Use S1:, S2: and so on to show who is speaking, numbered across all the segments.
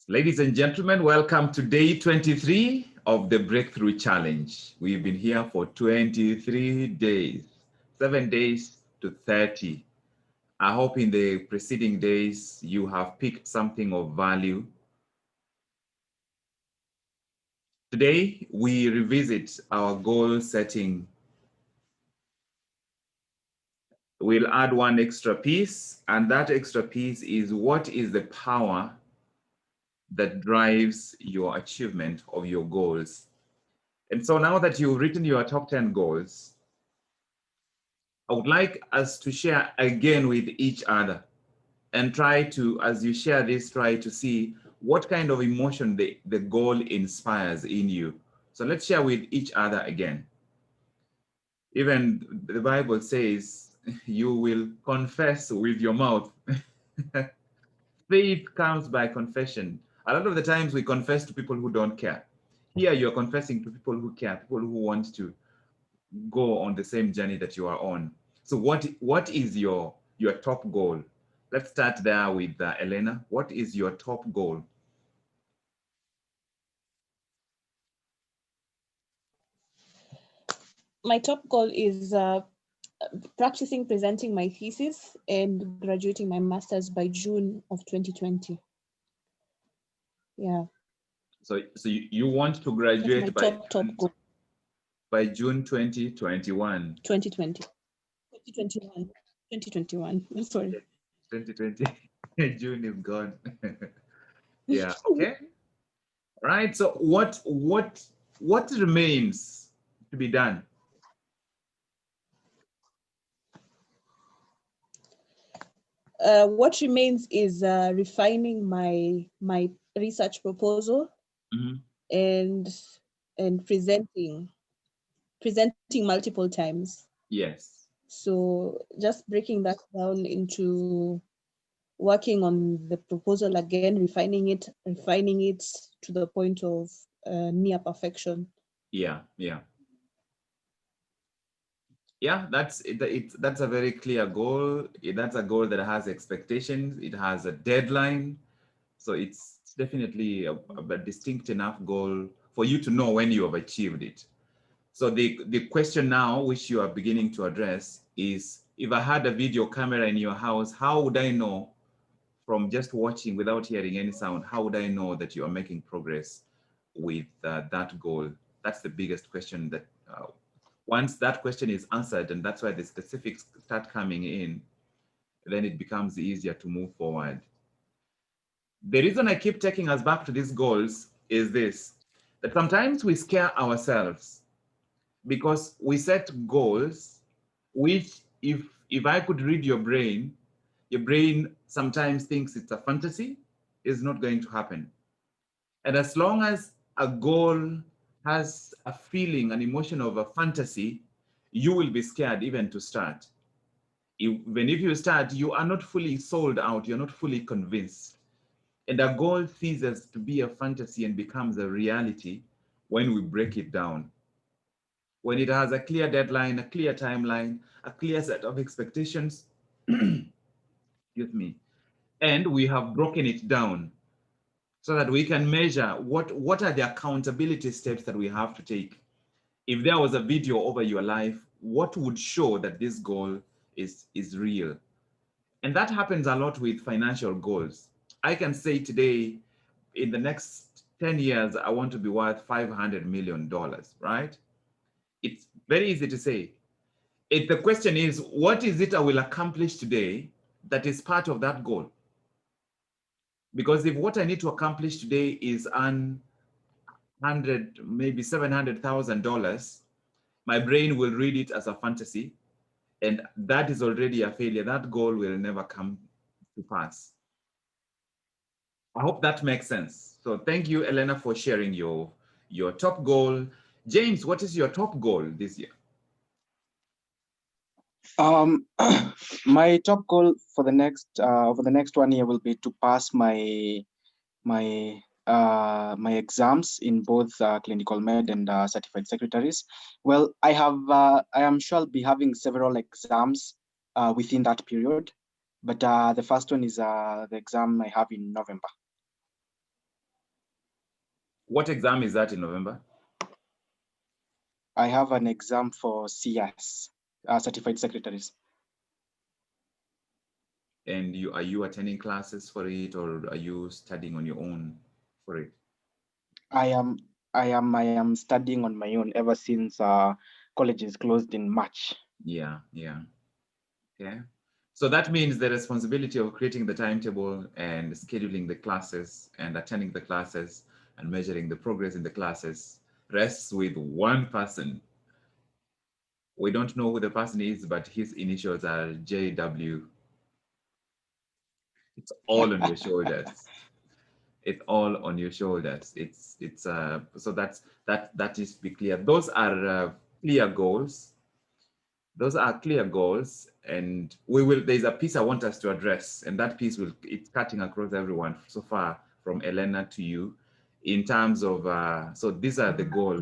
S1: Ladies and gentlemen, welcome to day 23 of the Breakthrough Challenge. We've been here for 23 days, 7 days to 30. I hope in the preceding days you have picked something of value. Today, we revisit our goal setting. We'll add one extra piece, and that extra piece is what is the power that drives your achievement of your goals. And so now that you've written your top 10 goals, I would like us to share again with each other and try to, as you share this, try to see what kind of emotion the goal inspires in you. So let's share with each other again. Even the Bible says you will confess with your mouth. Faith comes by confession. A lot of the times we confess to people who don't care. Here you're confessing to people who care, people who want to go on the same journey that you are on. So what is your top goal? Let's start there with Elena. What is your top goal?
S2: My top goal is practicing presenting my thesis and graduating my master's by June of 2020. Yeah.
S1: So you want to graduate
S2: That's my top goal.
S1: by June 2021.
S2: 2020. 2021. Sorry.
S1: 2020. June is gone. Yeah. Okay. Right. So what remains to be done?
S2: What remains is refining my research proposal
S1: Mm-hmm.
S2: and presenting multiple times.
S1: Yes.
S2: So just breaking that down into working on the proposal again, refining it to the point of near perfection.
S1: Yeah. Yeah. Yeah, that's a very clear goal. That's a goal that has expectations. It has a deadline. So it's definitely a distinct enough goal for you to know when you have achieved it. So the question now, which you are beginning to address, is if I had a video camera in your house, how would I know from just watching without hearing any sound, how would I know that you are making progress with that goal? That's the biggest question that once that question is answered, and that's why the specifics start coming in, then it becomes easier to move forward. The reason I keep taking us back to these goals is this, that sometimes we scare ourselves because we set goals, which if I could read your brain sometimes thinks it's a fantasy, is not going to happen. And as long as a goal has a feeling, an emotion of a fantasy, you will be scared even to start. Even if you start, you are not fully sold out, you're not fully convinced. And a goal ceases to be a fantasy and becomes a reality when we break it down. When it has a clear deadline, a clear timeline, a clear set of expectations, excuse me, and we have broken it down so that we can measure what are the accountability steps that we have to take. If there was a video over your life, what would show that this goal is real? And that happens a lot with financial goals. I can say today, in the next 10 years, I want to be worth $500 million, right? It's very easy to say. The question is, what is it I will accomplish today that is part of that goal? Because if what I need to accomplish today is earn 100, maybe $700,000, my brain will read it as a fantasy, and that is already a failure. That goal will never come to pass. I hope that makes sense. So thank you, Elena, for sharing your top goal. James, what is your top goal this year?
S3: My top goal for the next over the next 1 year will be to pass my my exams in both clinical med and certified secretaries. Well, I am sure I'll be having several exams within that period, but the first one is the exam I have in November.
S1: What exam is that in November?
S3: I have an exam for CS, certified secretaries.
S1: And are you attending classes for it, or are you studying on your own for it?
S3: I am studying on my own ever since college is closed in March.
S1: Yeah, yeah. Okay. So that means the responsibility of creating the timetable and scheduling the classes and attending the classes and measuring the progress in the classes rests with one person. We don't know who the person is, but his initials are JW. It's all on your shoulders. It's all on your shoulders. So that is be clear. Those are clear goals. Those are clear goals, and there's a piece I want us to address, and that piece it's cutting across everyone so far, from Elena to you, in terms of so these are the goal,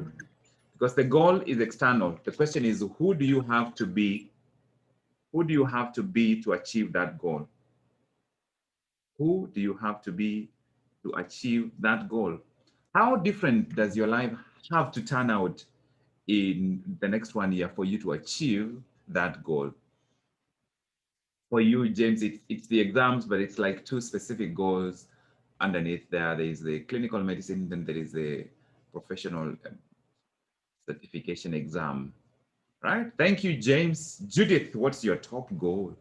S1: because the goal is external. The question is, who do you have to be? Who do you have to be to achieve that goal? Who do you have to be to achieve that goal? How different does your life have to turn out in the next 1 year for you to achieve that goal? For you, James, it's the exams, but it's like two specific goals underneath there. There is the clinical medicine, then there is the professional certification exam, right? Thank you, James. Judith, what's your top goal?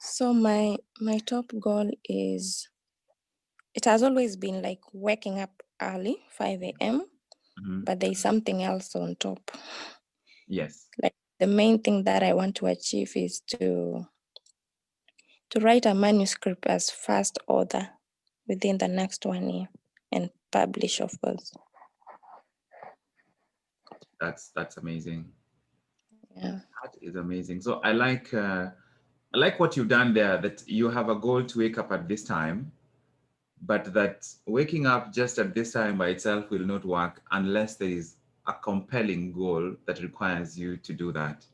S4: So my top goal is, it has always been like waking up early, 5 a.m., but there's something else on top.
S1: Yes.
S4: Like the main thing that I want to achieve is to write a manuscript as first author within the next 1 year and publish, of course.
S1: That's amazing.
S4: Yeah.
S1: That is amazing. So I like what you've done there, that you have a goal to wake up at this time, but that waking up just at this time by itself will not work unless there is a compelling goal that requires you to do that.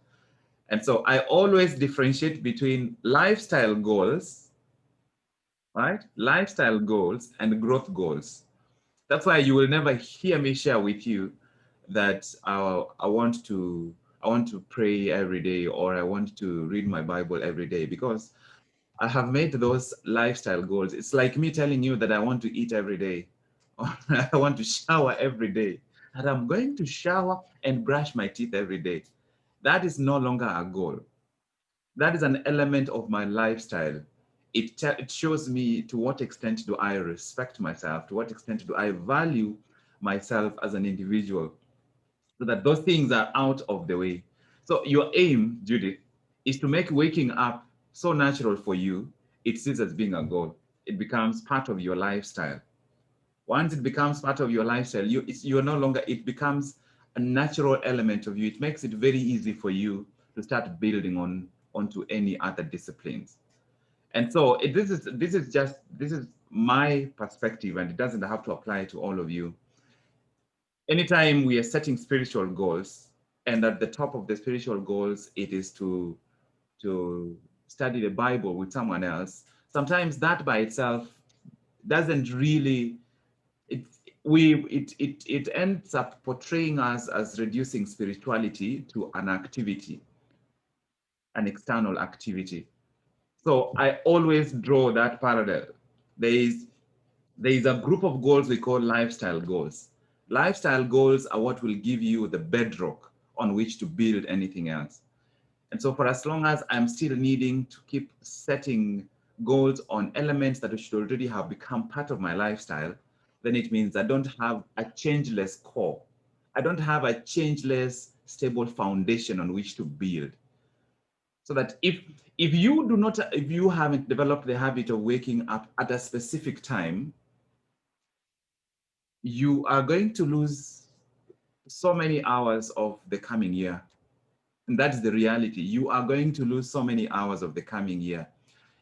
S1: And so I always differentiate between lifestyle goals, right? Lifestyle goals and growth goals. That's why you will never hear me share with you that I want to pray every day, or I want to read my Bible every day, because I have made those lifestyle goals. It's like me telling you that I want to eat every day, or I want to shower every day, and I'm going to shower and brush my teeth every day. That is no longer a goal. That is an element of my lifestyle. It shows me to what extent do I respect myself, to what extent do I value myself as an individual, so that those things are out of the way. So your aim, Judith, is to make waking up so natural for you, it sees as being a goal. It becomes part of your lifestyle. Once it becomes part of your lifestyle, you're no longer, it becomes a natural element of you. It makes it very easy for you to start building onto any other disciplines. And so this is my perspective, and it doesn't have to apply to all of you. Anytime we are setting spiritual goals, and at the top of the spiritual goals, it is to study the Bible with someone else, sometimes that by itself doesn't really, it ends up portraying us as reducing spirituality to an activity, an external activity. So I always draw that parallel. There is a group of goals we call lifestyle goals. Lifestyle goals are what will give you the bedrock on which to build anything else. And so for as long as I'm still needing to keep setting goals on elements that should already have become part of my lifestyle, then it means I don't have a changeless core. I don't have a changeless, stable foundation on which to build. So that if you haven't developed the habit of waking up at a specific time, you are going to lose so many hours of the coming year. And that's the reality. You are going to lose so many hours of the coming year.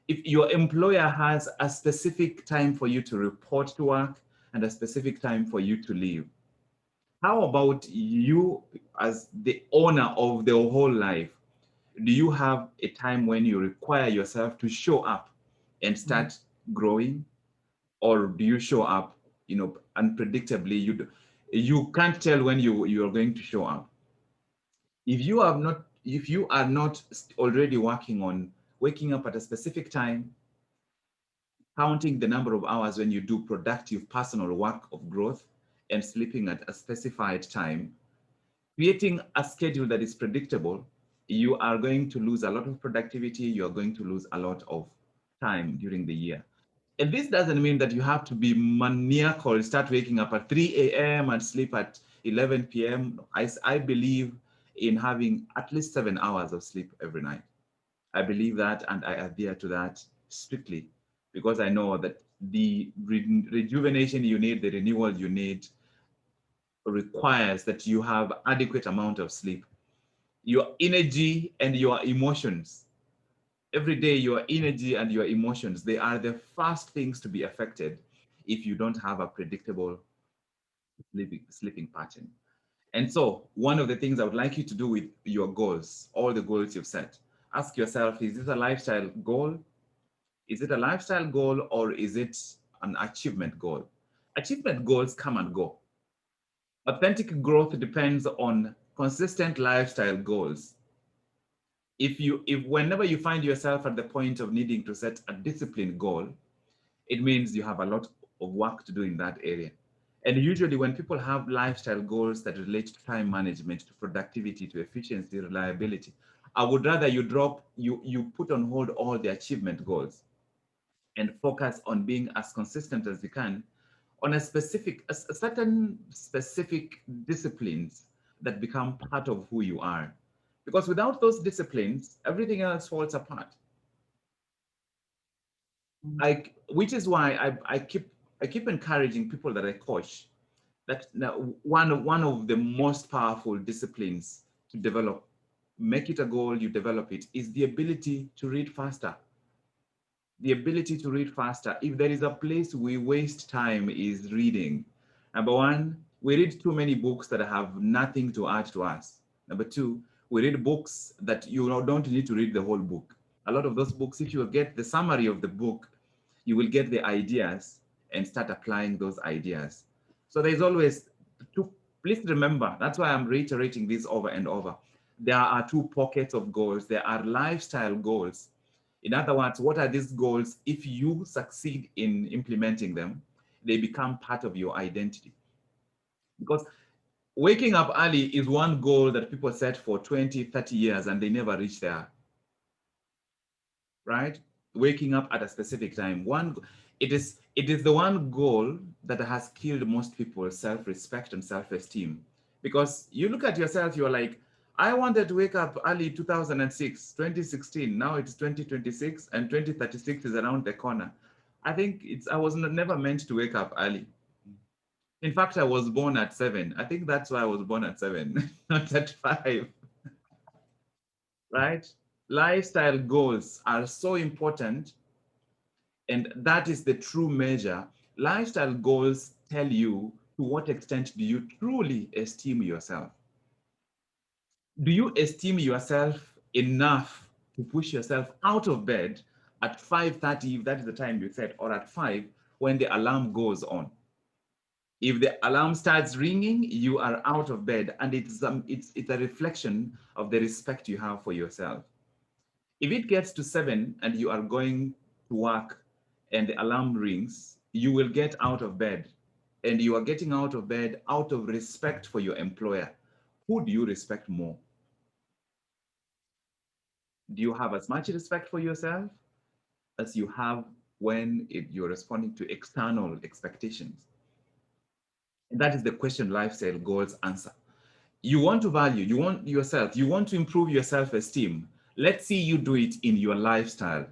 S1: If your employer has a specific time for you to report to work and a specific time for you to leave, how about you as the owner of the whole life? Do you have a time when you require yourself to show up and start growing? Or do you show up, unpredictably? You can't tell when you are going to show up. If you are not already working on waking up at a specific time, counting the number of hours when you do productive personal work of growth, and sleeping at a specified time, creating a schedule that is predictable, you are going to lose a lot of productivity. You're going to lose a lot of time during the year. And this doesn't mean that you have to be maniacal, start waking up at 3 a.m. and sleep at 11 p.m. I believe in having at least 7 hours of sleep every night. I believe that, and I adhere to that strictly, because I know that the rejuvenation you need, the renewal you need, requires that you have adequate amount of sleep. Your energy and your emotions, every day, your energy and your emotions, they are the first things to be affected if you don't have a predictable sleeping pattern. And so one of the things I would like you to do with your goals, all the goals you've set, ask yourself, is this a lifestyle goal? Is it a lifestyle goal, or is it an achievement goal? Achievement goals come and go. Authentic growth depends on consistent lifestyle goals. If whenever you find yourself at the point of needing to set a disciplined goal, it means you have a lot of work to do in that area. And usually when people have lifestyle goals that relate to time management, to productivity, to efficiency, reliability, I would rather you put on hold all the achievement goals and focus on being as consistent as you can on a certain specific disciplines that become part of who you are. Because without those disciplines, everything else falls apart. Which is why I keep encouraging people that I coach that now one of the most powerful disciplines to develop, make it a goal, you develop it, is the ability to read faster. The ability to read faster. If there is a place we waste time, is reading. Number one, we read too many books that have nothing to add to us. Number two, we read books that you don't need to read the whole book. A lot of those books, if you get the summary of the book, you will get the ideas and start applying those ideas. So there's always two, please remember, that's why I'm reiterating this over and over. There are two pockets of goals. There are lifestyle goals. In other words, what are these goals? If you succeed in implementing them, they become part of your identity. Because waking up early is one goal that people set for 20, 30 years and they never reach there, right? Waking up at a specific time. It is the one goal that has killed most people's self-respect and self-esteem. Because you look at yourself, you're like, I wanted to wake up early 2006, 2016. Now it's 2026 and 2036 is around the corner. I think I was never meant to wake up early. In fact, I was born at 7. I think that's why I was born at 7, not at 5, right? Lifestyle goals are so important, and that is the true measure. Lifestyle goals tell you to what extent do you truly esteem yourself. Do you esteem yourself enough to push yourself out of bed at 5:30, if that is the time you set, or at 5 when the alarm goes on? If the alarm starts ringing, you are out of bed, and it's a reflection of the respect you have for yourself. If it gets to 7 and you are going to work and the alarm rings, you will get out of bed, and you are getting out of bed out of respect for your employer. Who do you respect more? Do you have as much respect for yourself as you have when you're responding to external expectations? And that is the question lifestyle goals answer. You want to value, you want yourself, you want to improve your self-esteem. Let's see you do it in your lifestyle.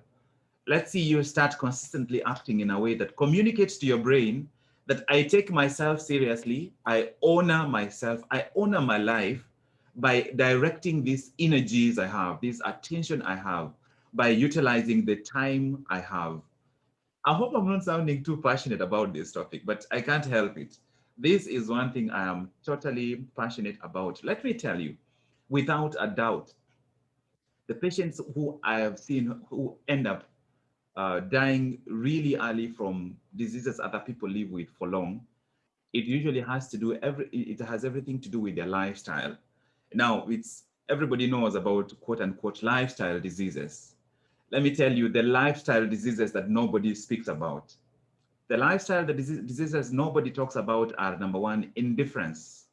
S1: Let's see you start consistently acting in a way that communicates to your brain that I take myself seriously, I honor myself, I honor my life by directing these energies I have, this attention I have, by utilizing the time I have. I hope I'm not sounding too passionate about this topic, but I can't help it. This is one thing I am totally passionate about. Let me tell you, without a doubt, The patients who I have seen who end up dying really early from diseases other people live with for long, it usually has to do it has everything to do with their lifestyle. Now, it's everybody knows about quote unquote lifestyle diseases. Let me tell you the lifestyle diseases that nobody speaks about. The lifestyle diseases nobody talks about are: number one, indifference.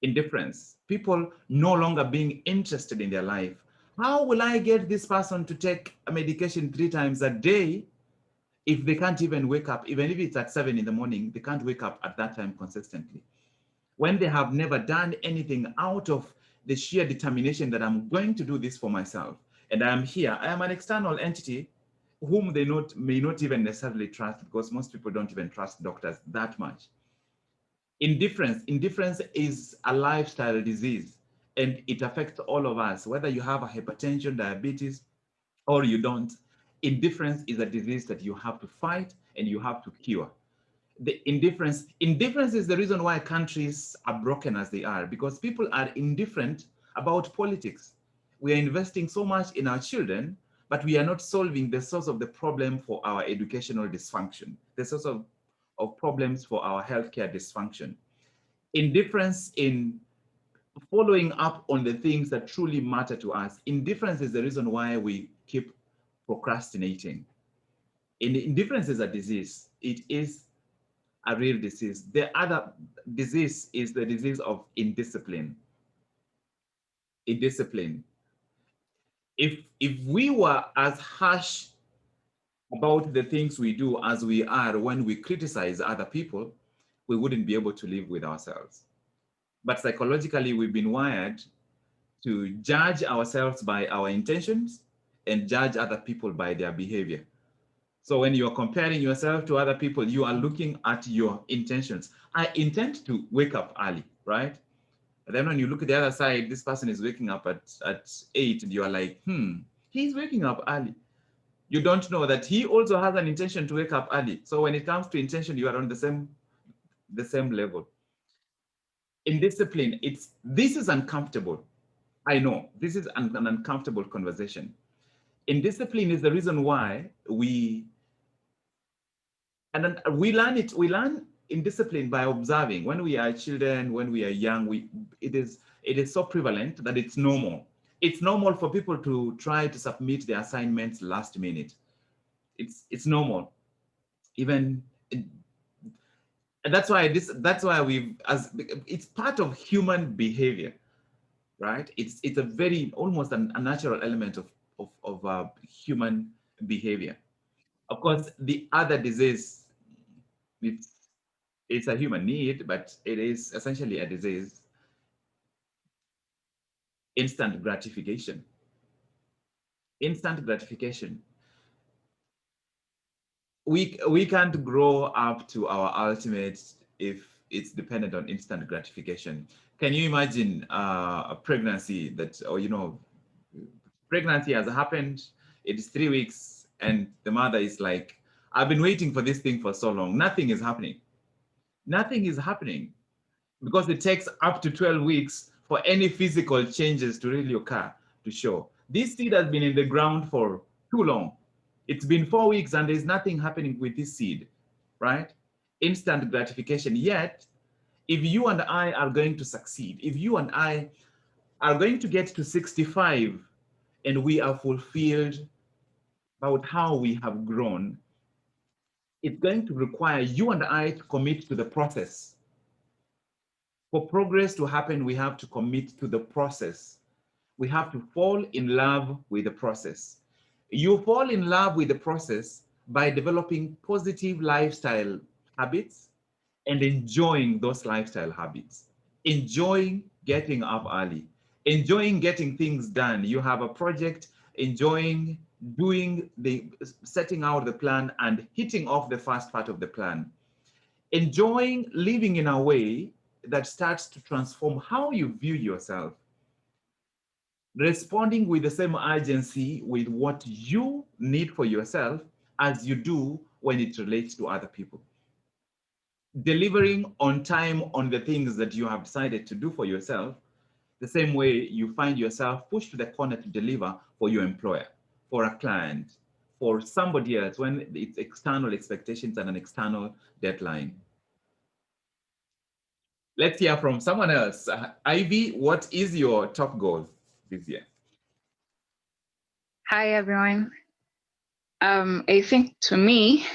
S1: Indifference. People no longer being interested in their life. How will I get this person to take a medication 3 times a day if they can't even wake up? Even if it's at 7 in the morning, they can't wake up at that time consistently. When they have never done anything out of the sheer determination that I'm going to do this for myself, and I am here, I am an external entity whom they may not even necessarily trust, because most people don't even trust doctors that much. Indifference is a lifestyle disease, and it affects all of us, whether you have a hypertension, diabetes, or you don't. Indifference is a disease that you have to fight and you have to cure. The indifference is the reason why countries are broken as they are, because people are indifferent about politics. We are investing so much in our children, but we are not solving the source of the problem for our educational dysfunction, the source of problems for our healthcare dysfunction. Indifference in following up on the things that truly matter to us. Indifference is the reason why we keep procrastinating. Indifference is a disease. It is a real disease. The other disease is the disease of indiscipline. Indiscipline. If we were as harsh about the things we do as we are when we criticize other people, we wouldn't be able to live with ourselves. But psychologically, we've been wired to judge ourselves by our intentions and judge other people by their behavior. So when you're comparing yourself to other people, you are looking at your intentions. I intend to wake up early, right? And then when you look at the other side, this person is waking up at 8, and you are like, he's waking up early. You don't know that he also has an intention to wake up early. So when it comes to intention, you are on the same level. In discipline, this is uncomfortable. I know this is an uncomfortable conversation. Indiscipline is the reason why we learn it. We learn indiscipline by observing. When we are children, when we are young, it is so prevalent that it's normal. It's normal for people to try to submit their assignments last minute. It's normal. Even and that's why it's part of human behavior, right? It's a very almost a natural element of human behavior. Of course, the other disease, it's a human need, but it is essentially a disease: instant gratification. Instant gratification. We can't grow up to our ultimate if it's dependent on instant gratification. Can you imagine a pregnancy pregnancy has happened, it's 3 weeks, and the mother is like, I've been waiting for this thing for so long, nothing is happening. Nothing is happening because it takes up to 12 weeks for any physical changes to really occur, to show. This seed has been in the ground for too long. It's been 4 weeks and there's nothing happening with this seed, right? Instant gratification. Yet, if you and I are going to succeed, if you and I are going to get to 65 and we are fulfilled about how we have grown, it's going to require you and I to commit to the process. For progress to happen, we have to commit to the process. We have to fall in love with the process. You fall in love with the process by developing positive lifestyle habits and enjoying those lifestyle habits. Enjoying getting up early, enjoying getting things done. You have a project, enjoying setting out the plan and hitting off the first part of the plan. Enjoying living in a way that starts to transform how you view yourself. Responding with the same urgency with what you need for yourself as you do when it relates to other people. Delivering on time on the things that you have decided to do for yourself, The same way you find yourself pushed to the corner to deliver for your employer, for a client, for somebody else, when it's external expectations and an external deadline. Let's hear from someone else. Ivy, what is your top goal this year?
S5: Hi, everyone. I think to me,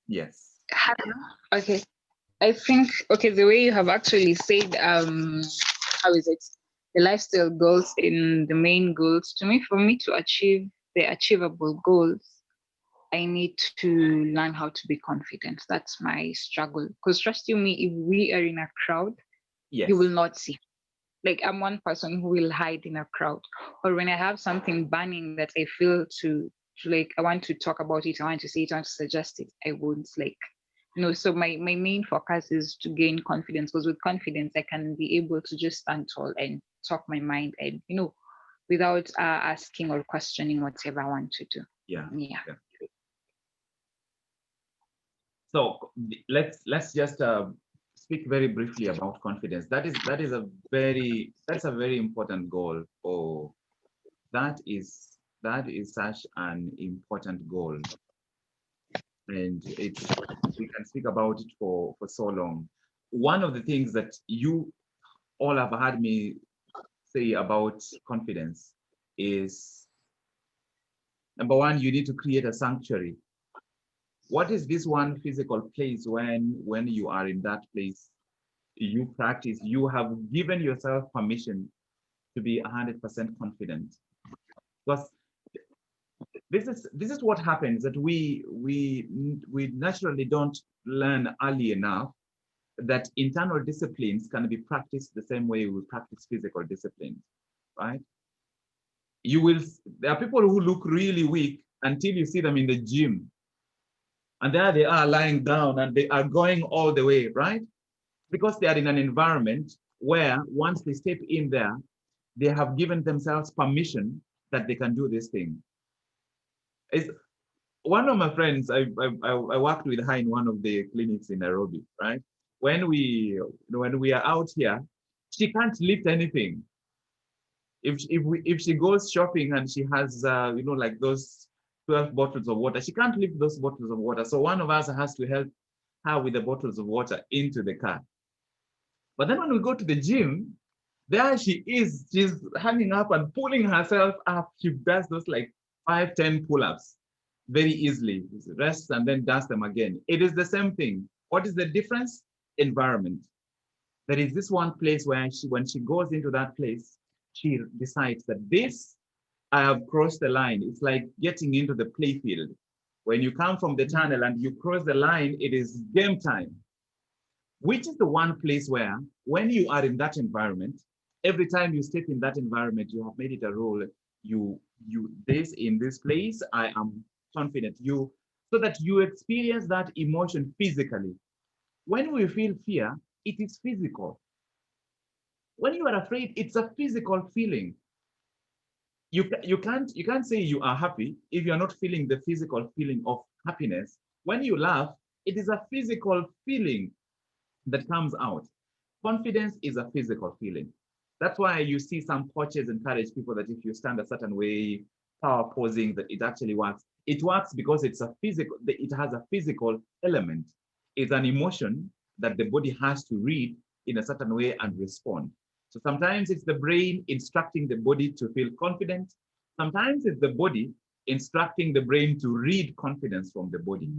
S1: Yes.
S5: okay, I think, okay, the way you have actually said, how is it? The lifestyle goals in the main goals, to me, for me to achieve the achievable goals, I need to learn how to be confident. That's my struggle. Because trust you me, if we are in a crowd,
S1: Yes.
S5: you will not see. Like I'm one person who will hide in a crowd. Or when I have something burning that I feel to like, I want to talk about it, I want to say it, I want to suggest it, I won't like, so my main focus is to gain confidence, because with confidence, I can be able to just stand tall and talk my mind and, without asking or questioning whatever I want to do.
S1: Yeah.
S5: Yeah.
S1: So let's just speak very briefly about confidence. That's a very important goal. Oh, that is such an important goal, and we can speak about it for so long. One of the things that you all have heard me say about confidence is, number one, you need to create a sanctuary. What is this one physical place when you are in that place, you practice, you have given yourself permission to be 100% confident? Because this is what happens, that we naturally don't learn early enough that internal disciplines can be practiced the same way we practice physical disciplines, right? There are people who look really weak until you see them in the gym, and there they are lying down and they are going all the way, right? Because they are in an environment where once they step in there, they have given themselves permission that they can do this thing. It's, one of my friends, I worked with her in one of the clinics in Nairobi, right? When we are out here, she can't lift anything. If she goes shopping and she has like those 12 bottles of water, she can't lift those bottles of water. So one of us has to help her with the bottles of water into the car. But then when we go to the gym, there she is, she's hanging up and pulling herself up. She does those like 5-10 pull-ups very easily, rests and then does them again. It is the same thing. What is the difference? Environment. There is this one place where when she goes into that place, she decides that this, I have crossed the line. It's like getting into the playfield. When you come from the tunnel and you cross the line, it is game time. Which is the one place where, when you are in that environment, every time you step in that environment, you have made it a rule. In this place, I am confident. So that you experience that emotion physically. When we feel fear, it is physical. When you are afraid, it's a physical feeling. You can't say you are happy if you're not feeling the physical feeling of happiness. When you laugh, it is a physical feeling that comes out. Confidence is a physical feeling. That's why you see some coaches encourage people that if you stand a certain way, power posing, that it actually works. It works because it has a physical element. It's an emotion that the body has to read in a certain way and respond. So sometimes it's the brain instructing the body to feel confident. Sometimes it's the body instructing the brain to read confidence from the body.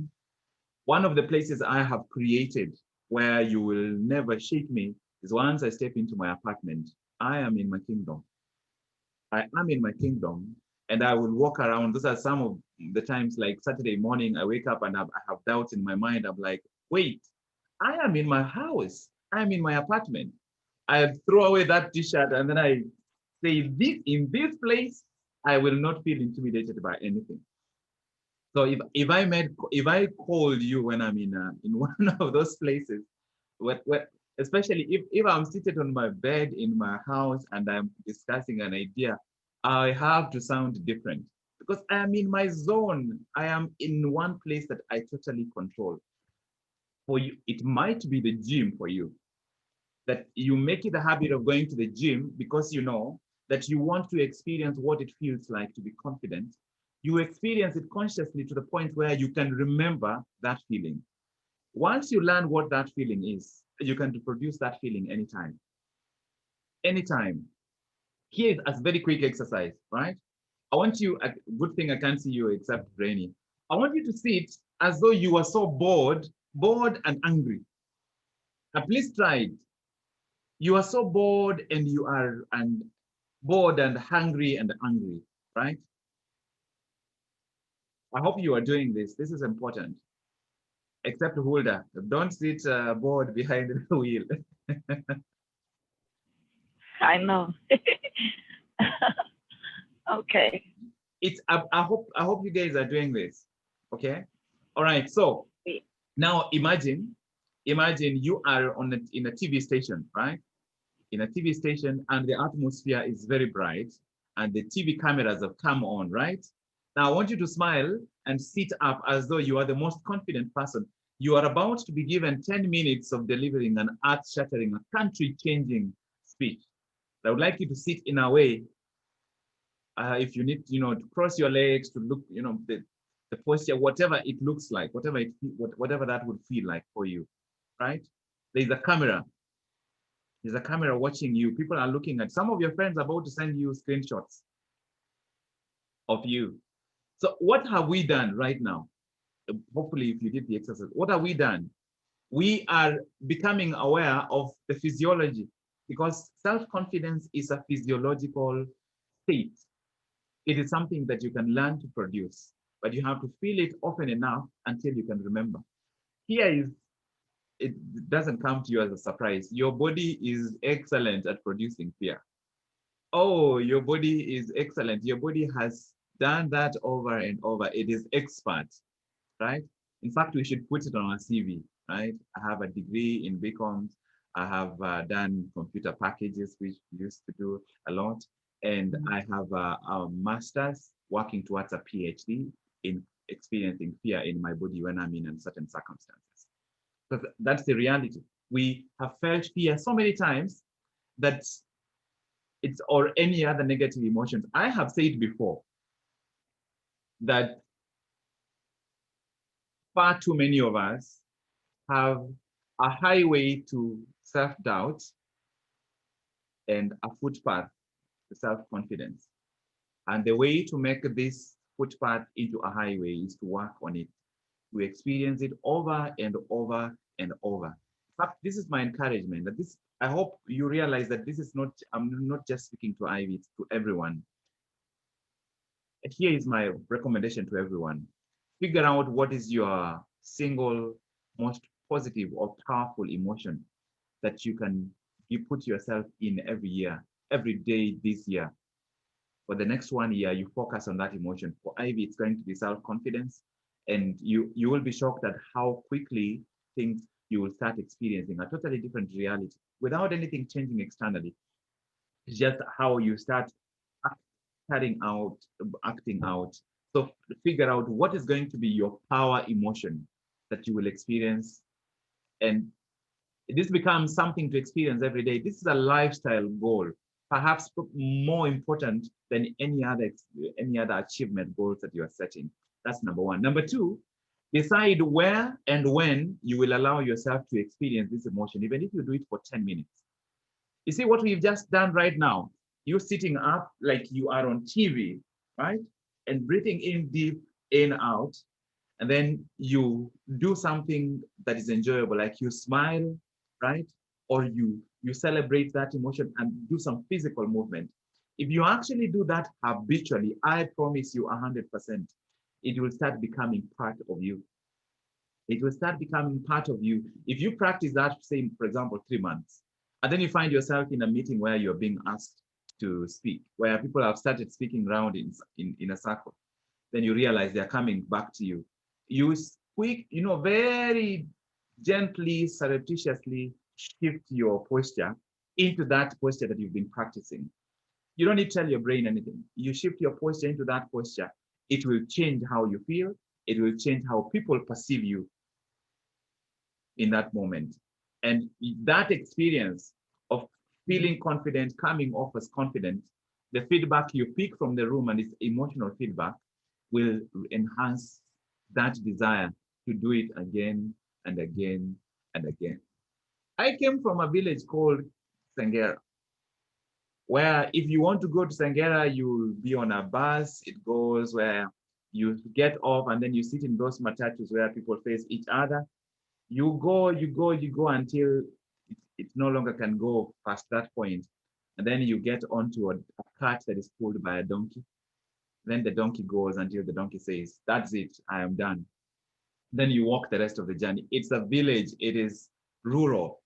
S1: One of the places I have created where you will never shake me is once I step into my apartment. I am in my kingdom. I am in my kingdom, and I will walk around. Those are some of the times, like Saturday morning, I wake up and I have doubts in my mind. I'm like, wait, I am in my house. I am in my apartment. I throw away that t-shirt and then I say, in this place, I will not feel intimidated by anything. So if I called you when I'm in one of those places, especially if I'm seated on my bed in my house and I'm discussing an idea, I have to sound different because I am in my zone. I am in one place that I totally control. For you, it might be the gym for you. that you make it a habit of going to the gym because you know that you want to experience what it feels like to be confident. You experience it consciously to the point where you can remember that feeling. Once you learn what that feeling is, you can reproduce that feeling anytime. Anytime. Here is a very quick exercise, right? I want you, a good thing I can't see you except Rainy. I want you to sit as though you are so bored and angry. Please try it. You are so bored and you are bored and hungry and angry, right? I hope you are doing this. This is important. Except Hulda, don't sit bored behind the wheel.
S6: I know. Okay.
S1: I hope you guys are doing this. Okay. All right. So now imagine you are in a TV station, right? In a TV station, and the atmosphere is very bright, and the TV cameras have come on, right? Now I want you to smile and sit up as though you are the most confident person. You are about to be given 10 minutes of delivering an earth-shattering, a country-changing speech. I would like you to sit in a way, if you need, to cross your legs, to look, the posture, whatever it looks like, whatever that would feel like for you, right? There's a camera. There's a camera watching you. People are looking at, some of your friends are about to send you screenshots of you. So what have we done right now? Hopefully, if you did the exercise, what have we done? We are becoming aware of the physiology, because self-confidence is a physiological state. It is something that you can learn to produce, but you have to feel it often enough until you can remember. It doesn't come to you as a surprise. Your body is excellent at producing fear. Oh, your body is excellent. Your body has done that over and over. It is expert, right? In fact, we should put it on our CV, right? I have a degree in BComs. I have done computer packages, which we used to do a lot. And I have a master's working towards a PhD in experiencing fear in my body when I'm in certain circumstances. So that's the reality. We have felt fear so many times that or any other negative emotions. I have said before that far too many of us have a highway to self-doubt and a footpath to self-confidence. And the way to make this footpath into a highway is to work on it. We experience it over and over and over. In fact, this is my encouragement, that I hope you realize that this is not, I'm not just speaking to Ivy, it's to everyone. Here is my recommendation to everyone. Figure out what is your single most positive or powerful emotion that you put yourself in every year, every day this year. For the next 1 year, you focus on that emotion. For Ivy, it's going to be self-confidence. And you will be shocked at how quickly you will start experiencing a totally different reality without anything changing externally. It's just how you start acting out. So figure out what is going to be your power emotion that you will experience. And this becomes something to experience every day. This is a lifestyle goal, perhaps more important than any other achievement goals that you are setting. That's number one. Number two, decide where and when you will allow yourself to experience this emotion, even if you do it for 10 minutes. You see what we've just done right now? You're sitting up like you are on TV, right? And breathing in deep, in, out. And then you do something that is enjoyable, like you smile, right? Or you celebrate that emotion and do some physical movement. If you actually do that habitually, I promise you 100%, it will start becoming part of you. It will start becoming part of you. If you practice that, say, for example, 3 months, and then you find yourself in a meeting where you're being asked to speak, where people have started speaking around in a circle, then you realize they're coming back to you. You very gently, surreptitiously shift your posture into that posture that you've been practicing. You don't need to tell your brain anything. You shift your posture into that posture. It will change how you feel. It will change how people perceive you in that moment. And that experience feeling confident, coming off as confident. The feedback you pick from the room, and it's emotional feedback, will enhance that desire to do it again and again and again. I came from a village called Sengera, where if you want to go to Sengera, you'll be on a bus. It goes where you get off and then you sit in those matatus where people face each other. You go until it no longer can go past that point. And then you get onto a cart that is pulled by a donkey. Then the donkey goes until the donkey says, that's it, I am done. Then you walk the rest of the journey. It's a village, it is rural.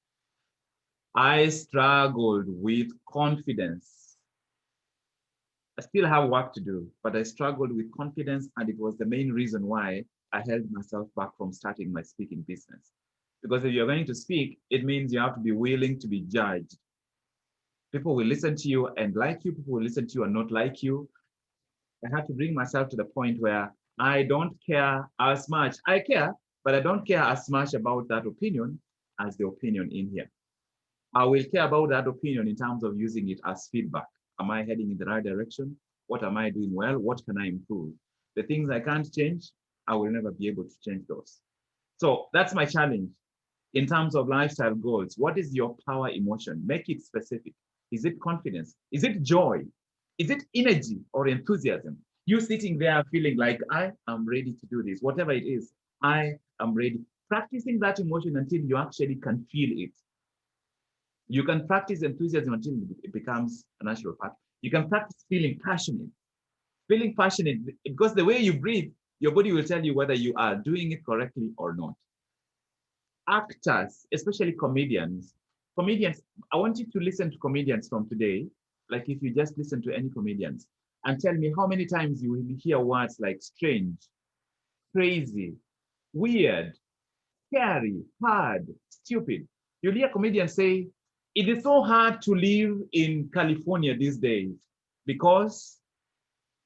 S1: I struggled with confidence. I still have work to do, but I struggled with confidence, and it was the main reason why I held myself back from starting my speaking business. Because if you're going to speak, it means you have to be willing to be judged. People will listen to you and like you, people will listen to you and not like you. I had to bring myself to the point where I don't care as much. I care, but I don't care as much about that opinion as the opinion in here. I will care about that opinion in terms of using it as feedback. Am I heading in the right direction? What am I doing well? What can I improve? The things I can't change, I will never be able to change those. So that's my challenge in terms of lifestyle goals. What is your power emotion? Make it specific. Is it confidence? Is it joy? Is it energy or enthusiasm? You sitting there feeling like, I am ready to do this, whatever it is, I am ready. Practicing that emotion until you actually can feel it. You can practice enthusiasm until it becomes a natural part. You can practice feeling passionate. Feeling passionate, because the way you breathe, your body will tell you whether you are doing it correctly or not. Actors, especially comedians, I want you to listen to comedians from today. Like if you just listen to any comedians and tell me how many times you will hear words like strange, crazy, weird, scary, hard, stupid. You'll hear comedians say, it is so hard to live in California these days because,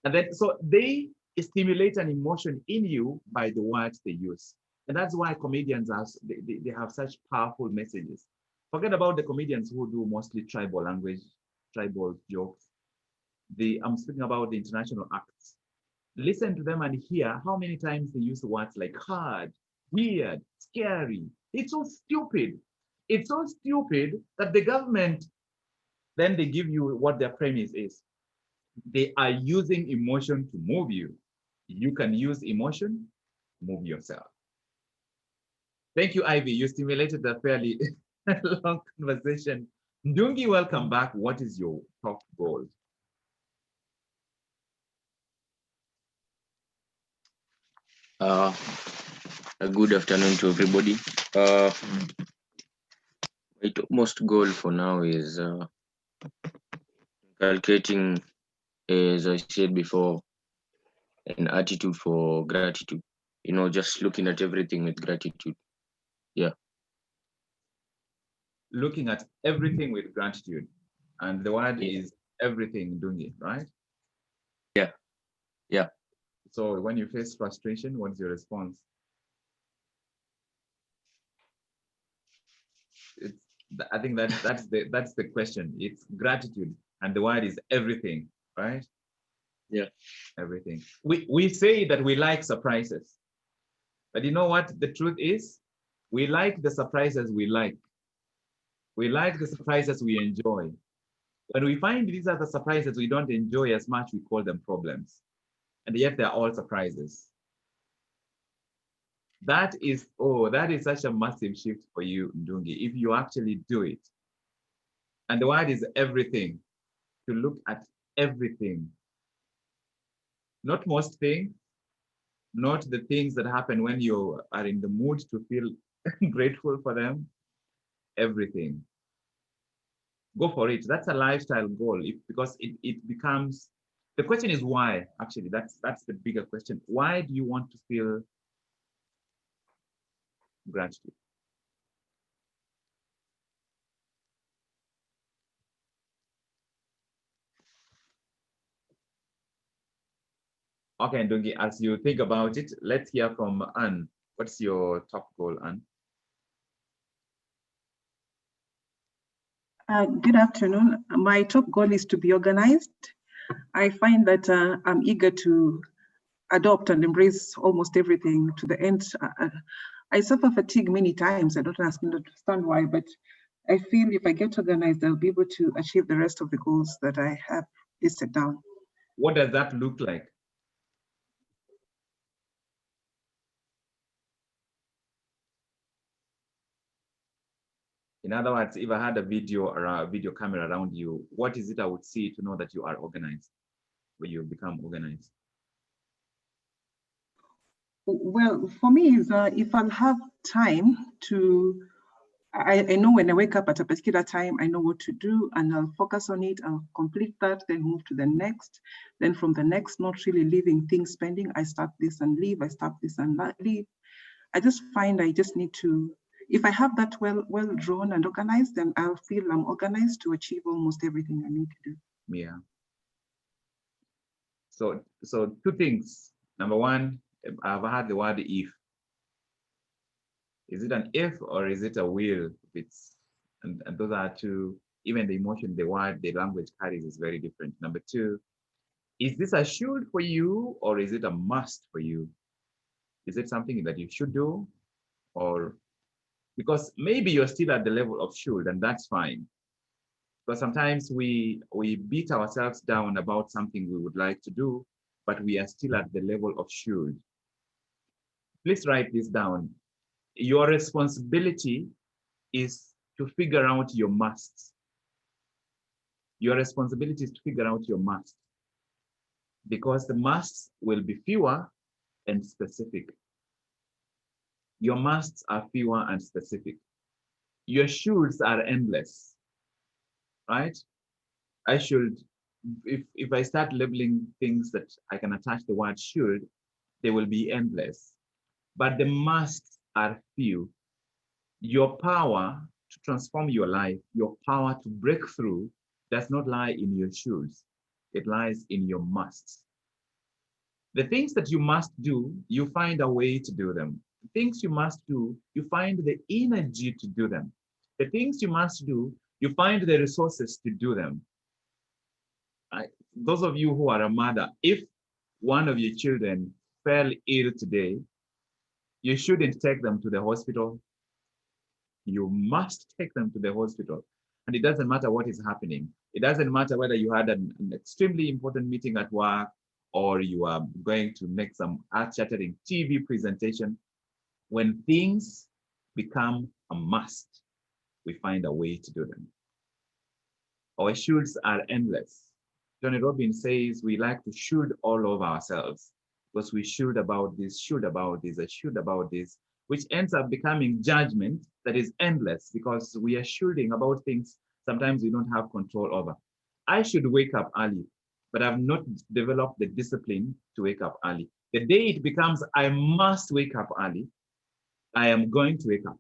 S1: and then so they stimulate an emotion in you by the words they use. And that's why comedians they have such powerful messages. Forget about the comedians who do mostly tribal language, tribal jokes. I'm speaking about the international acts. Listen to them and hear how many times they use words like hard, weird, scary. It's so stupid. It's so stupid that the government, then they give you what their premise is. They are using emotion to move you. You can use emotion to move yourself. Thank you, Ivy. You stimulated a fairly long conversation. Ndungi, welcome back. What is your top goal?
S7: A good afternoon to everybody. My topmost goal for now is inculcating, as I said before, an attitude for gratitude. You know, just looking at everything with gratitude. Yeah.
S1: Looking at everything with gratitude. And the word
S7: Yeah.
S1: is everything, Ndungi, right?
S7: Yeah. Yeah.
S1: So when you face frustration, what's your response? I think that's the question. It's gratitude, and the word is everything, right?
S7: Yeah.
S1: Everything. We say that we like surprises, but you know what the truth is? We like the surprises we like. We like the surprises we enjoy. When we find these are the surprises we don't enjoy as much, we call them problems, and yet they're all surprises. That is such a massive shift for you, Ndungi, if you actually do it. And the word is everything. To look at everything. Not most things, not the things that happen when you are in the mood to feel grateful for them. Everything. Go for it. That's a lifestyle goal because it becomes, the question is why, actually. That's the bigger question. Why do you want to feel gratitude? Okay, Ndungi, as you think about it, let's hear from Anne. What's your top goal, Anne?
S8: Good afternoon. My top goal is to be organized. I find that I'm eager to adopt and embrace almost everything to the end. I suffer fatigue many times. I don't understand why, but I feel if I get organized, I'll be able to achieve the rest of the goals that I have listed down.
S1: What does that look like? In other words, if I had a video or a video camera around you, what is it I would see to know that you are organized, when you become organized?
S8: Well, for me, is if I'll have time to, I know when I wake up at a particular time, I know what to do and I'll focus on it, I'll complete that, then move to the next. Then from the next, not really leaving things pending. I start this and leave, I start this and leave. I just find I just need to, if I have that well drawn and organized, then I'll feel I'm organized to achieve almost everything I need to do.
S1: Yeah. So two things. Number one, I've heard the word if. Is it an if or is it a will? And those are two, even the emotion, the word, the language carries is very different. Number two, is this a should for you or is it a must for you? Is it something that you should do? Or because maybe you're still at the level of should, and that's fine. But sometimes we beat ourselves down about something we would like to do, but we are still at the level of should. Please write this down. Your responsibility is to figure out your musts. Your responsibility is to figure out your musts, because the musts will be fewer and specific. Your musts are fewer and specific. Your shoulds are endless, right? I should, if I start labeling things that I can attach the word should, they will be endless. But the musts are few. Your power to transform your life, your power to break through does not lie in your shoulds. It lies in your musts. The things that you must do, you find a way to do them. The things you must do, you find the energy to do them. The things you must do, you find the resources to do them. Those of you who are a mother, if one of your children fell ill today, you shouldn't take them to the hospital. You must take them to the hospital. And it doesn't matter what is happening. It doesn't matter whether you had an extremely important meeting at work or you are going to make some earth-shattering TV presentation. When things become a must, we find a way to do them. Our shoulds are endless. Tony Robbins says we like to should all over ourselves because we should about this, should about this, I should about this, which ends up becoming judgment that is endless because we are shoulding about things sometimes we don't have control over. I should wake up early, but I've not developed the discipline to wake up early. The day it becomes I must wake up early, I am going to wake up,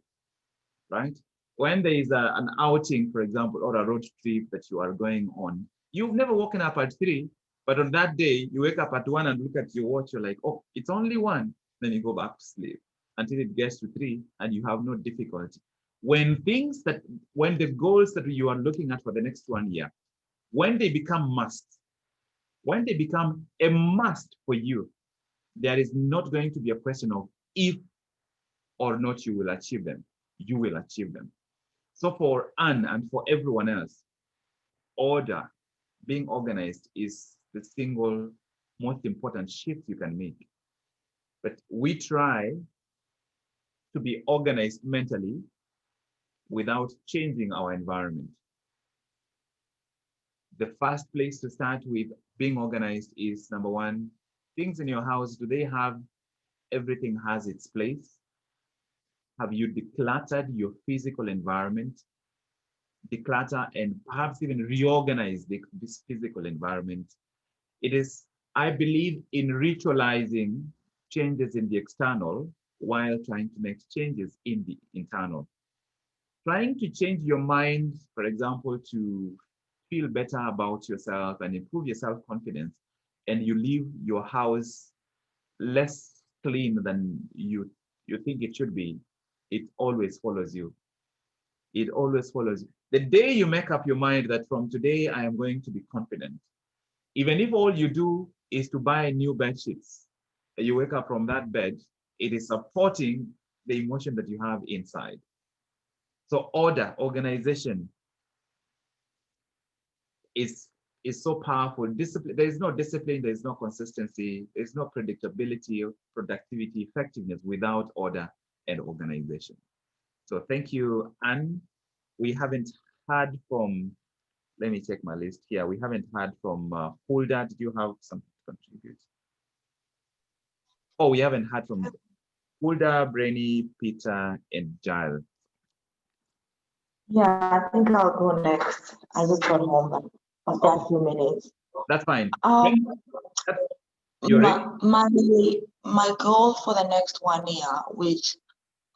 S1: right? When there is an outing, for example, or a road trip that you are going on, you've never woken up at 3, but on that day, you wake up at 1 and look at your watch, you're like, oh, it's only 1. Then you go back to sleep until it gets to 3 and you have no difficulty. When the goals that you are looking at for the next 1 year, when they become musts, when they become a must for you, there is not going to be a question of if or not you will achieve them. You will achieve them. So for Anne and for everyone else, order, being organized is the single most important shift you can make. But we try to be organized mentally without changing our environment. The first place to start with being organized is number one, things in your house, do they have everything has its place? Have you decluttered your physical environment? Declutter and perhaps even reorganize this physical environment. It is, I believe, in ritualizing changes in the external while trying to make changes in the internal. Trying to change your mind, for example, to feel better about yourself and improve your self-confidence, and you leave your house less clean than you think it should be, it always follows you. It always follows you. The day you make up your mind that from today I am going to be confident, even if all you do is to buy new bed sheets, you wake up from that bed, it is supporting the emotion that you have inside. So order, organization is so powerful. Discipline, there is no discipline, there is no consistency, there is no predictability, productivity, effectiveness without order and organization. So thank you, Anne. We haven't heard from, let me check my list here. We haven't heard from Hulda. Did you have something to contribute? Oh, we haven't heard from Hulda, Brainy, Peter, and Giles.
S9: Yeah, I think I'll go next. I just got home like after a few minutes.
S1: That's fine.
S9: Um,
S1: You ready?
S9: my goal for the next 1 year, which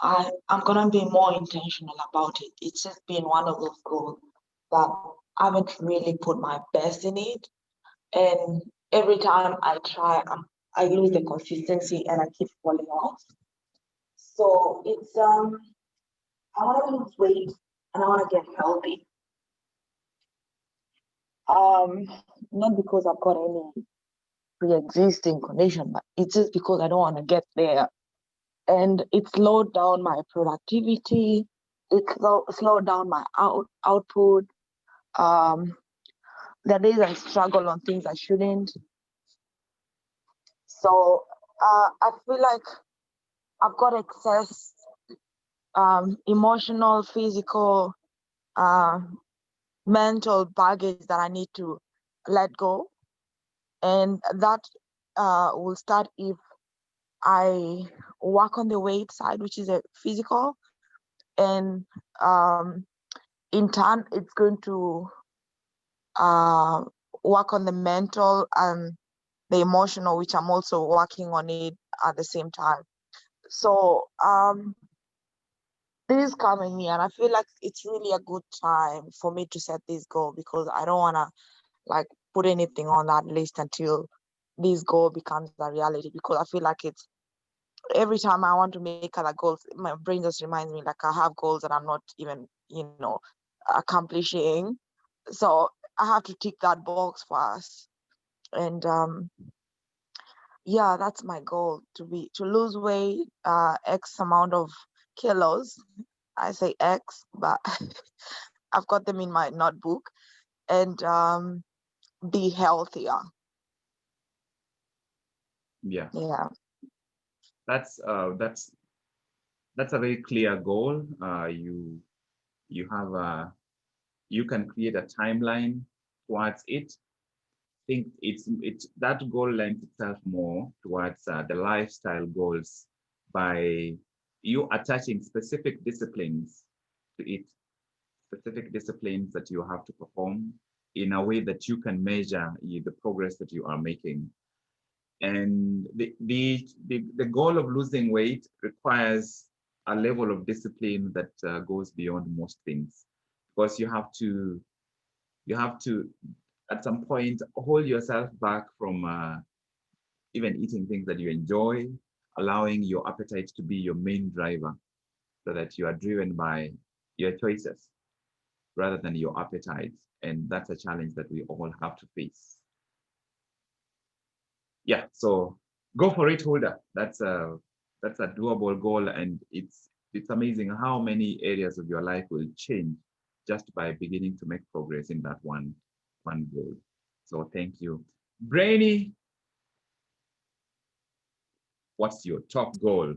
S9: I'm gonna be more intentional about it. It's just been one of those goals that I haven't really put my best in it, and every time I try, I lose the consistency and I keep falling off. So it's I want to lose weight and I want to get healthy. Not because I've got any pre-existing condition, but it's just because I don't want to get there. And it slowed down my productivity. It slowed down my output. The days I struggle on things I shouldn't. So I feel like I've got excess emotional, physical, mental baggage that I need to let go. And that will start if I work on the weight side, which is a physical, and in turn, it's going to work on the mental and the emotional, which I'm also working on it at the same time. So this is coming here, and I feel like it's really a good time for me to set this goal because I don't want to like put anything on that list until this goal becomes a reality, because I feel like it's every time I want to make other goals, my brain just reminds me like I have goals that I'm not even, accomplishing. So I have to tick that box first. And yeah, that's my goal, to lose weight, X amount of kilos. I say X, but I've got them in my notebook, and be healthier.
S1: Yeah.
S9: Yeah.
S1: That's a very clear goal. You have you can create a timeline towards it. I think it's that goal lends itself more towards the lifestyle goals by you attaching specific disciplines to it, specific disciplines that you have to perform in a way that you can measure the progress that you are making. And the goal of losing weight requires a level of discipline that goes beyond most things, because you have to at some point hold yourself back from even eating things that you enjoy, allowing your appetite to be your main driver, so that you are driven by your choices rather than your appetite. And that's a challenge that we all have to face. Yeah, so go for it, Hulda. That's a doable goal, and it's amazing how many areas of your life will change just by beginning to make progress in that one goal. So thank you. Brainy, what's your top goal?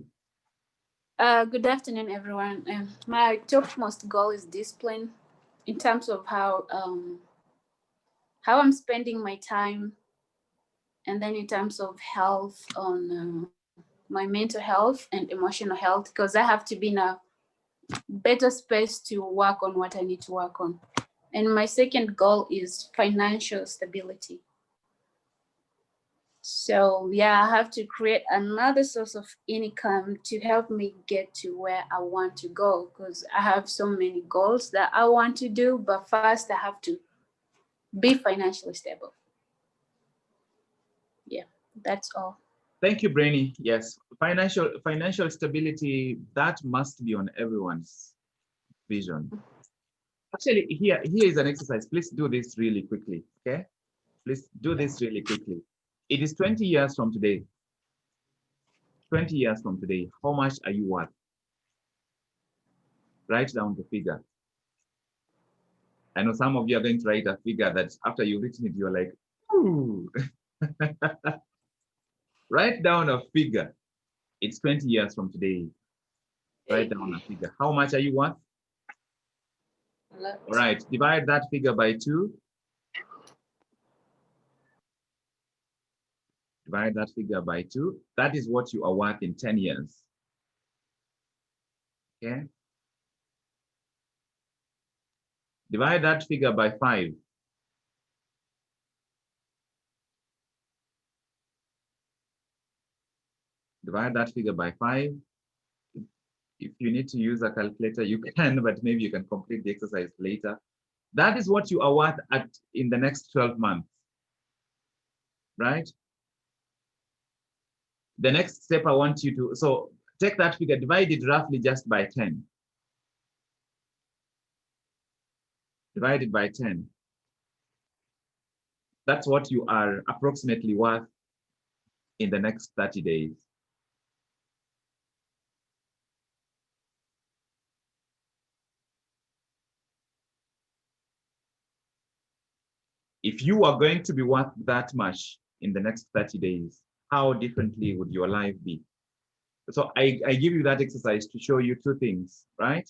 S10: Good afternoon, everyone. My topmost goal is discipline, in terms of how I'm spending my time, and then in terms of health, on my mental health and emotional health, because I have to be in a better space to work on what I need to work on. And my second goal is financial stability. So yeah, I have to create another source of income to help me get to where I want to go, because I have so many goals that I want to do, but first I have to be financially stable. Yeah, that's all.
S1: Thank you, Brainy. Yes, financial stability, that must be on everyone's vision. Actually, here is an exercise. Please do this really quickly, okay? Please do this really quickly. It is 20 years from today. 20 years from today, how much are you worth? Write down the figure. I know some of you are going to write a figure that after you've written it, you're like, ooh. Write down a figure. It's 20 years from today. Write down a figure. How much are you worth? All right, divide that figure by 2. Divide that figure by 2. That is what you are worth in 10 years. Okay. Divide that figure by 5. Divide that figure by 5. If you need to use a calculator, you can, but maybe you can complete the exercise later. That is what you are worth in the next 12 months, right? The next step I want you to, so take that figure, divide it roughly just by 10. Divide it by 10. That's what you are approximately worth in the next 30 days. If you are going to be worth that much in the next 30 days, how differently would your life be? So I give you that exercise to show you 2 things, right?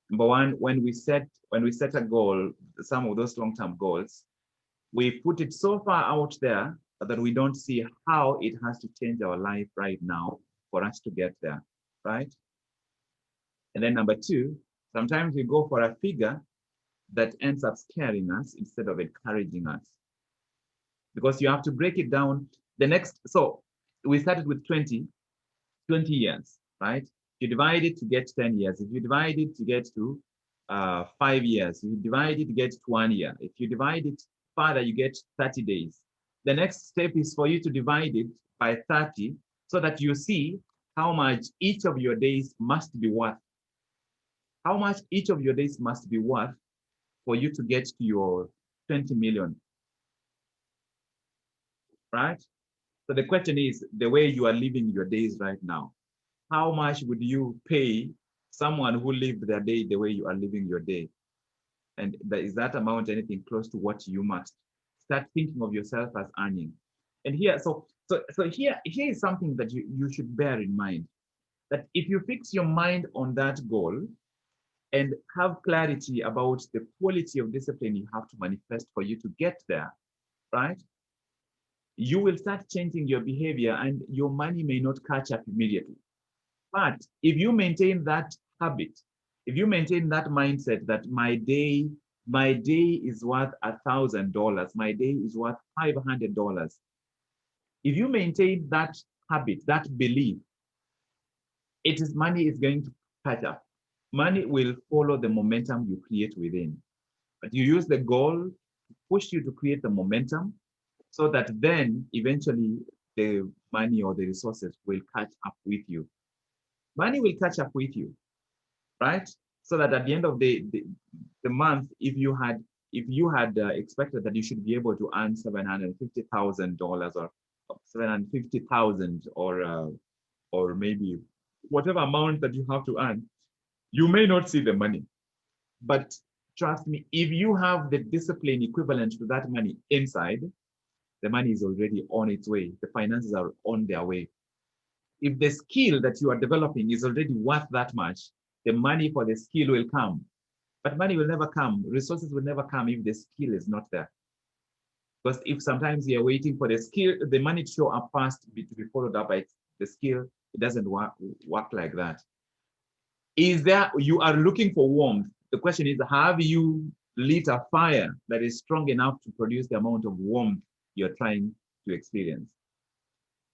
S1: Number 1, when we set a goal, some of those long-term goals, we put it so far out there that we don't see how it has to change our life right now for us to get there, right? And then number 2, sometimes we go for a figure that ends up scaring us instead of encouraging us. Because you have to break it down. So we started with 20 years, right? You divide it to get 10 years. If you divide it to get to 5 years, if you divide it to get to 1 year. If you divide it further, you get 30 days. The next step is for you to divide it by 30 so that you see how much each of your days must be worth. How much each of your days must be worth for you to get to your 20 million, right? So the question is, the way you are living your days right now, how much would you pay someone who lived their day the way you are living your day? And is that amount anything close to what you must? Start thinking of yourself as earning. And here, so here is something that you should bear in mind, that if you fix your mind on that goal and have clarity about the quality of discipline you have to manifest for you to get there, right? You will start changing your behavior and your money may not catch up immediately. But if you maintain that habit, if you maintain that mindset that my day is worth $1,000, my day is worth $500. If you maintain that habit, that belief, money is going to catch up. Money will follow the momentum you create within. But you use the goal to push you to create the momentum so that then eventually the money or the resources will catch up with you. Money will catch up with you, right? So that at the end of the month, if you had expected that you should be able to earn $750,000 or $750,000 or maybe whatever amount that you have to earn, you may not see the money. But trust me, if you have the discipline equivalent to that money inside, the money is already on its way. The finances are on their way. If the skill that you are developing is already worth that much, the money for the skill will come. But money will never come. Resources will never come if the skill is not there. Because if sometimes you're waiting for the skill, the money to show up fast to be followed up by the skill, it doesn't work like that. You are looking for warmth. The question is, have you lit a fire that is strong enough to produce the amount of warmth you're trying to experience?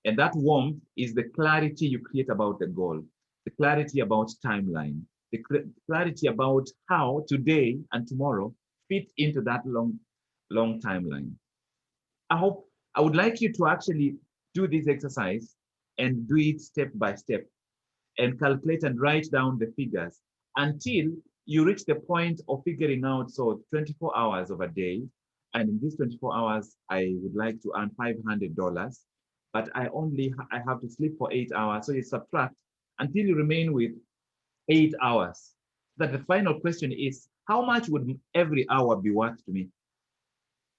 S1: And that warmth is the clarity you create about the goal, the clarity about timeline, the clarity about how today and tomorrow fit into that long timeline. I would like you to actually do this exercise and do it step by step and calculate and write down the figures until you reach the point of figuring out, so 24 hours of a day, and in these 24 hours, I would like to earn $500, but I have to sleep for 8 hours. So you subtract until you remain with 8 hours. That the final question is, how much would every hour be worth to me?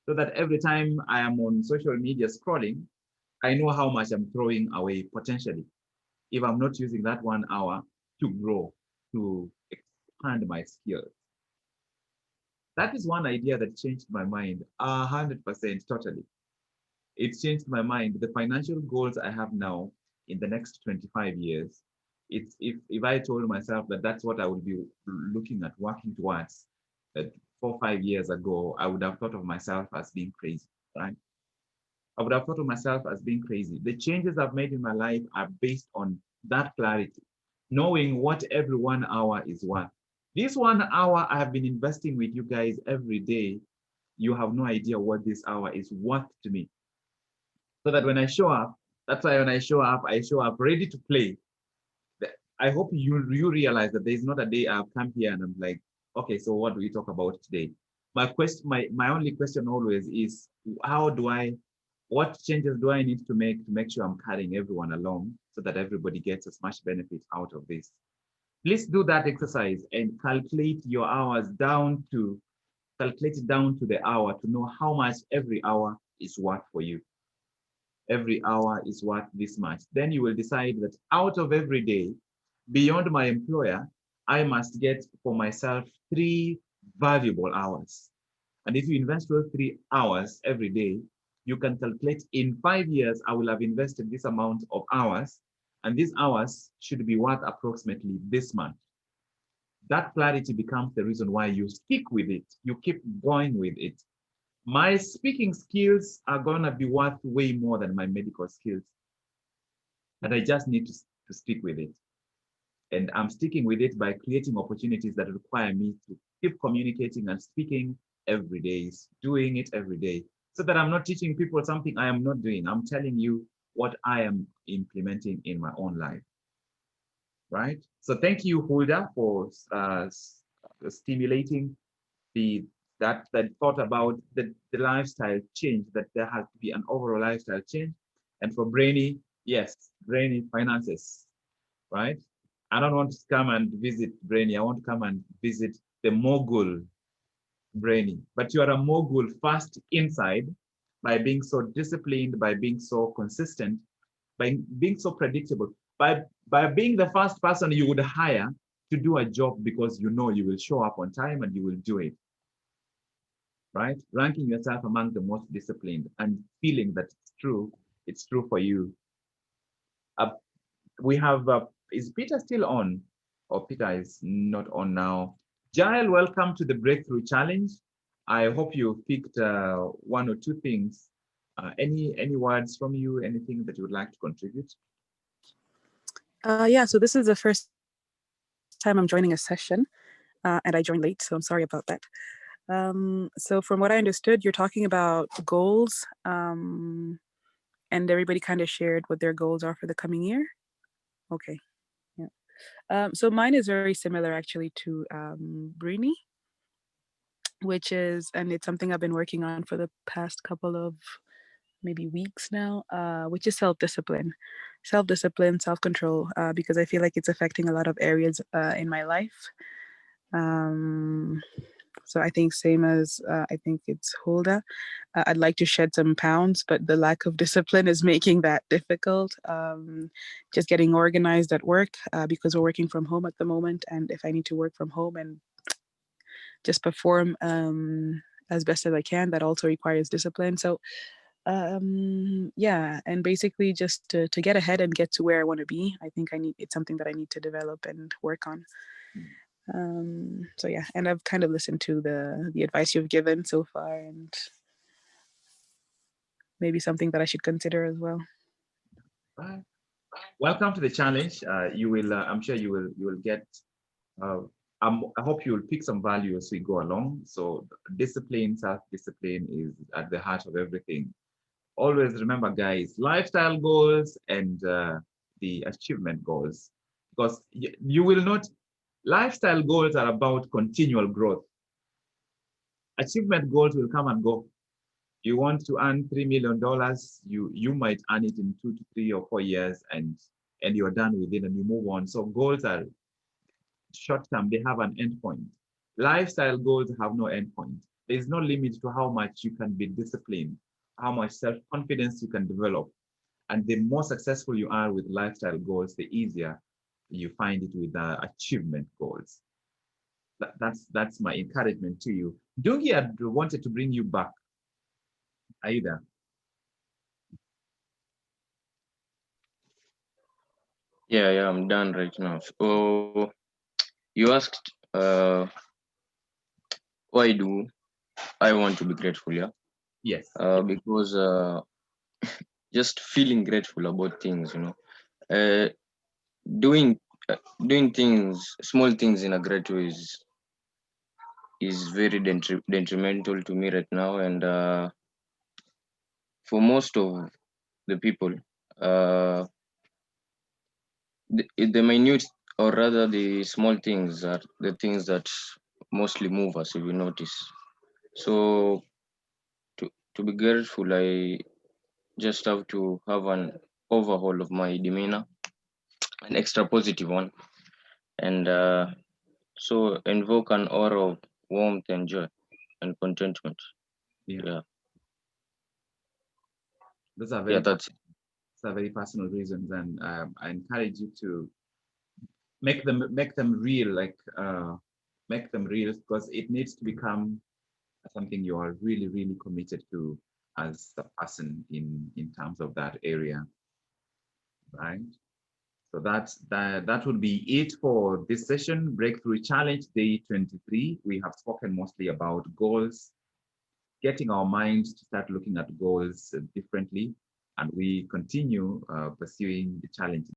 S1: So that every time I am on social media scrolling, I know how much I'm throwing away potentially if I'm not using that 1 hour to grow, to expand my skills. That is one idea that changed my mind 100% totally. It changed my mind. The financial goals I have now in the next 25 years, it's if I told myself that that's what I would be looking at working towards 4 or 5 years ago, I would have thought of myself as being crazy, right? I would have thought of myself as being crazy. The changes I've made in my life are based on that clarity, knowing what every 1 hour is worth. This 1 hour I have been investing with you guys every day. You have no idea what this hour is worth to me. So that when I show up, that's why when I show up ready to play. I hope you realize that there's not a day I've come here and I'm like, okay, so what do we talk about today? My only question always is, what changes do I need to make sure I'm carrying everyone along so that everybody gets as much benefit out of this? Please do that exercise and calculate your hours calculate it down to the hour to know how much every hour is worth for you. Every hour is worth this much. Then you will decide that out of every day, beyond my employer, I must get for myself 3 valuable hours. And if you invest those 3 hours every day, you can calculate in 5 years, I will have invested this amount of hours, and these hours should be worth approximately this much. That clarity becomes the reason why you stick with it. You keep going with it. My speaking skills are gonna be worth way more than my medical skills. And I just need to stick with it. And I'm sticking with it by creating opportunities that require me to keep communicating and speaking every day, doing it every day, so that I'm not teaching people something I am not doing. I'm telling you what I am implementing in my own life, right? So thank you, Hulda, for stimulating that thought about the lifestyle change, that there has to be an overall lifestyle change. And for Brainy, yes, Brainy finances, right? I don't want to come and visit Brainy. I want to come and visit the mogul Brainy. But you are a mogul first inside by being so disciplined, by being so consistent, by being so predictable, by being the first person you would hire to do a job because you know you will show up on time and you will do it, right? Ranking yourself among the most disciplined and feeling that it's true for you. We have, is Peter still on? Or Peter is not on now. Jael, welcome to the Breakthrough Challenge. I hope you picked 1 or 2 things. Any words from you, anything that you would like to contribute?
S11: Yeah, so this is the first time I'm joining a session and I joined late, so I'm sorry about that. So from what I understood, you're talking about goals and everybody kind of shared what their goals are for the coming year. Okay, yeah. So mine is very similar actually to Brini, which is, and it's something I've been working on for the past couple of maybe weeks now, which is self-discipline, self-control, because I feel like it's affecting a lot of areas in my life. So I think same as I think it's Hulda. I'd like to shed some pounds, but the lack of discipline is making that difficult. Just getting organized at work because we're working from home at the moment. And if I need to work from home and just perform as best as I can, that also requires discipline. So yeah, and basically just to get ahead and get to where I want to be, I think it's something that I need to develop and work on. So yeah, and I've kind of listened to the advice you've given so far, and maybe something that I should consider as well.
S1: Welcome to the challenge. You will, I'm sure you will get. I hope you will pick some value as we go along. So discipline, self-discipline is at the heart of everything. Always remember, guys, lifestyle goals and the achievement goals, because you will not Lifestyle goals are about continual growth. Achievement goals will come and go. You want to earn $3 million, you might earn it in 2 to 3 or 4 years and you're done with it and you move on. So goals are short term, they have an end point. Lifestyle goals have no end point. There's no limit to how much you can be disciplined, how much self-confidence you can develop. And the more successful you are with lifestyle goals, the easier you find it with achievement goals. That's my encouragement to you. Dungi, I wanted to bring you back. Either.
S7: Yeah, I'm done right now. So you asked why do I want to be grateful, yeah?
S1: Yes.
S7: Because just feeling grateful about things, doing things, small things in a great way is very detrimental to me right now, and for most of the people, the minute, or rather the small things, are the things that mostly move us, if you notice. So to be grateful, I just have to have an overhaul of my demeanor, an extra positive one, and so invoke an aura of warmth and joy and contentment. Yeah.
S1: Those are very personal reasons, and I encourage you to make them real, like make them real, because it needs to become something you are really, really committed to as a person in terms of that area, right? So that would be it for this session, Breakthrough Challenge Day 23. We have spoken mostly about goals, getting our minds to start looking at goals differently, and we continue pursuing the challenge